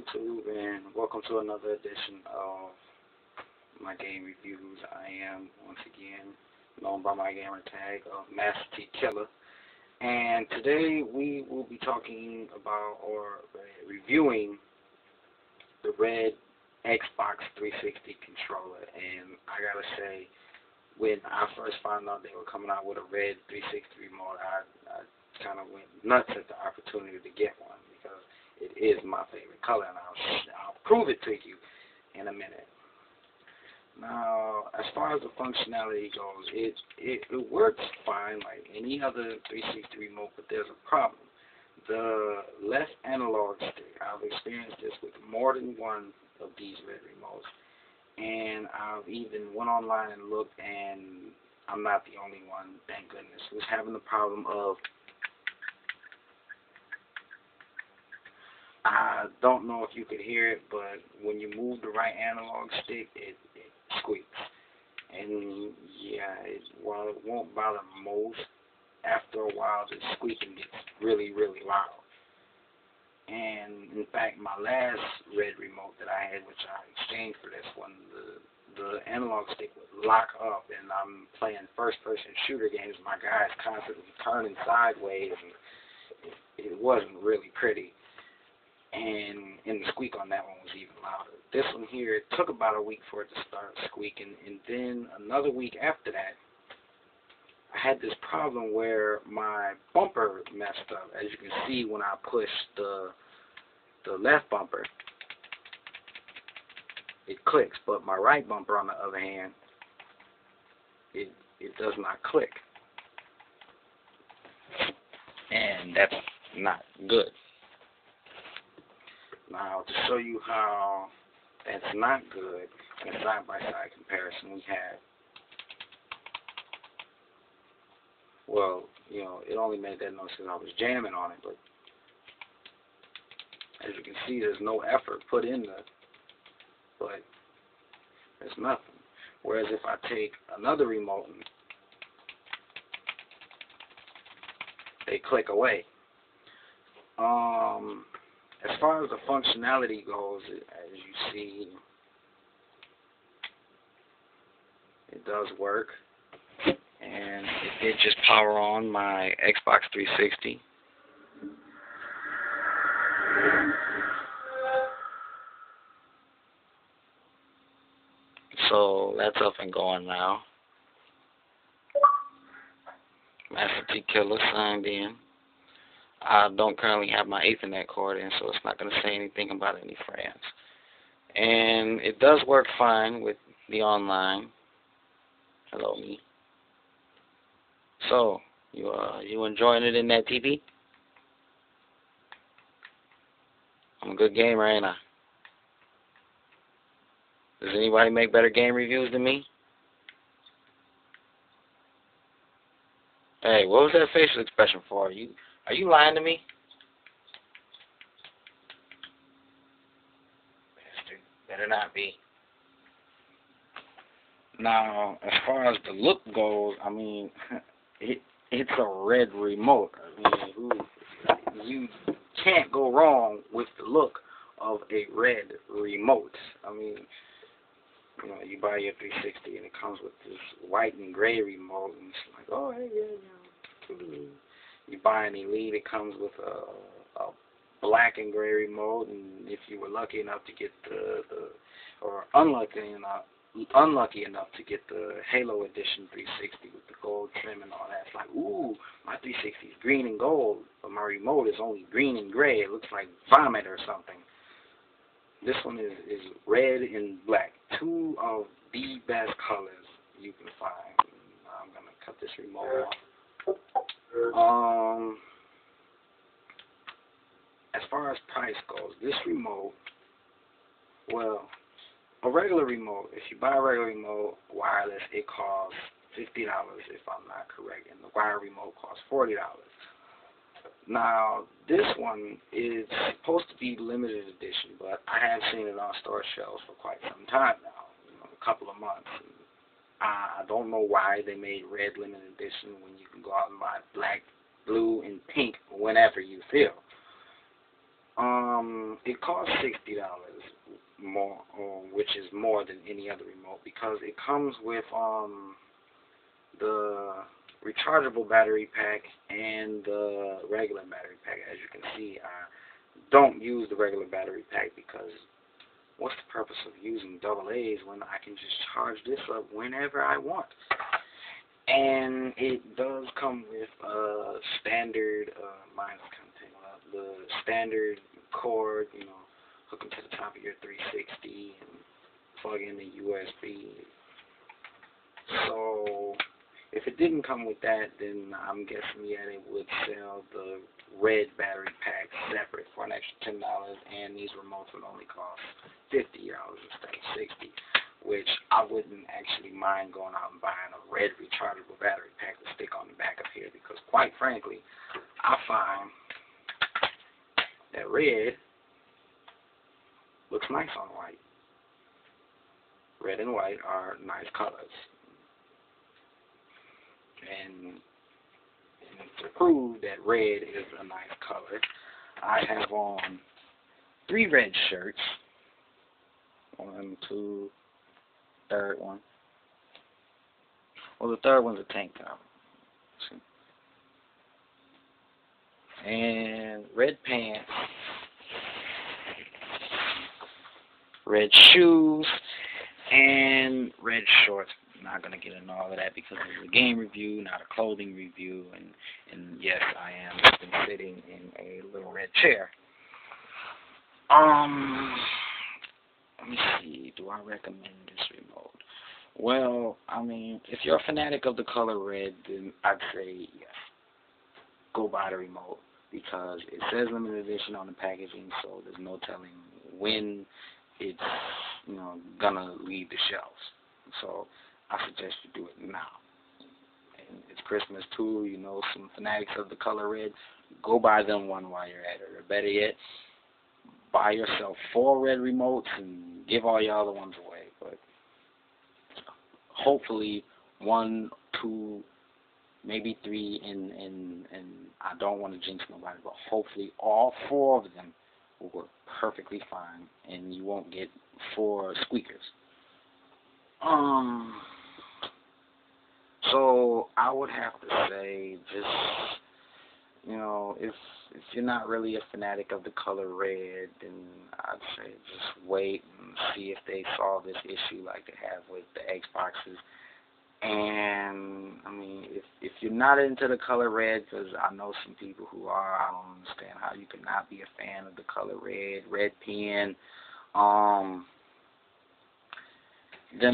YouTube, and welcome to another edition of my game reviews. I am, once again, known by my gamer tag of Master T KILLA, and today we will be talking about or reviewing the red Xbox 360 controller. And I gotta say, when I first found out they were coming out with a red 360 remote, I kind of went nuts at the opportunity to get one, because it is my favorite color, and I'll prove it to you in a minute. Now, as far as the functionality goes, it works fine like any other 360 remote, but there's a problem. The left analog stick, I've experienced this with more than one of these red remotes, and I've even went online and looked, and I'm not the only one, thank goodness, who's having the problem of, I don't know if you could hear it, but when you move the right analog stick, it squeaks. And yeah, while it won't bother most, after a while the squeaking gets really, really loud. And in fact, my last red remote that I had, which I exchanged for this one, the analog stick would lock up, and I'm playing first-person shooter games. My guy's constantly turning sideways, and it wasn't really pretty. And the squeak on that one was even louder. This one here, it took about a week for it to start squeaking, and then another week after that, I had this problem where my bumper messed up. As you can see, when I push the left bumper, it clicks, but my right bumper, on the other hand, it does not click, and that's not good. Now, to show you how that's not good, in a side-by-side comparison, we had, well, you know, it only made that noise because I was jamming on it, but as you can see, there's no effort put in but there's nothing. Whereas if I take another remote and they click away. As far as the functionality goes, as you see, it does work, and it did just power on my Xbox 360. So that's up and going now. Master T KILLA signed in. I don't currently have my Ethernet cord in, so it's not going to say anything about any friends. And it does work fine with the online. Hello, me. So, you enjoying it in that TV? I'm a good gamer, ain't I? Does anybody make better game reviews than me? Hey, what was that facial expression for? Are you lying to me? Bastard. Better not be. Now, as far as the look goes, I mean, it's a red remote. I mean, you can't go wrong with the look of a red remote. I mean, you know, you buy your 360 and it comes with this white and gray remote, and it's like, oh, hey, yeah. You buy an Elite, it comes with a black and gray remote, and if you were lucky enough to get or unlucky enough to get the Halo Edition 360 with the gold trim and all that, it's like, ooh, my 360 is green and gold, but my remote is only green and gray. It looks like vomit or something. This one is red and black, two of the best colors you can find. I'm gonna cut this remote off. As far as price goes, this remote, well, a regular remote, if you buy a regular remote wireless, it costs $50 if I'm not correct, and the wire remote costs $40. Now, this one is supposed to be limited edition, but I have seen it on store shelves for quite some time now, a couple of months. I don't know why they made red limited edition when you can go out and buy black, blue, and pink whenever you feel. It costs $60 more, which is more than any other remote because it comes with the rechargeable battery pack and the regular battery pack. As you can see, I don't use the regular battery pack because what's the purpose of using AA when I can just charge this up whenever I want? And it does come with standard, mine's kind of tangled up, the standard cord, you know, hook them to the top of your 360 and plug in the USB. So if it didn't come with that, then I'm guessing, yeah, they would sell the red battery pack separate for an extra $10, and these remotes would only cost $50 instead of $60, which I wouldn't actually mind going out and buying a red rechargeable battery pack to stick on the back of here because, quite frankly, I find that red looks nice on white. Red and white are nice colors. And to prove that red is a nice color, I have on 3 red shirts. 1, 2, third one. Well, the third one's a tank top. See? And red pants, red shoes, and red shorts. I'm not going to get into all of that because it's a game review, not a clothing review, and yes, I am been sitting in a little red chair. Let me see, do I recommend this remote? Well, I mean, if you're a fanatic of the color red, then I'd say yes, go buy the remote because it says limited edition on the packaging, so there's no telling when it's, you know, gonna leave the shelves. So I suggest you do it now. And it's Christmas too, you know, some fanatics of the color red, go buy them one while you're at it. Or better yet, buy yourself 4 red remotes and give all your other ones away. But hopefully 1, 2, maybe 3, and I don't want to jinx nobody, but hopefully all 4 of them will work perfectly fine and you won't get 4 squeakers. So I would have to say just, you know, if you're not really a fanatic of the color red, then I'd say just wait and see if they solve this issue like they have with the Xboxes. And, I mean, if you're not into the color red, because I know some people who are, I don't understand how you could not be a fan of the color red, red pen, then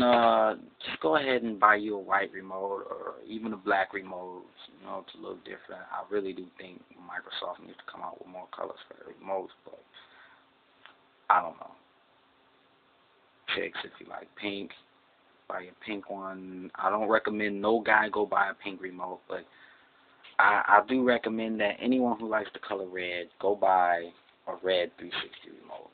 just go ahead and buy you a white remote or even a black remote, you know, to look different. I really do think Microsoft needs to come out with more colors for their remotes, but I don't know. Chicks, if you like pink, buy a pink one. I don't recommend no guy go buy a pink remote, but I do recommend that anyone who likes the color red, go buy a red 360 remote.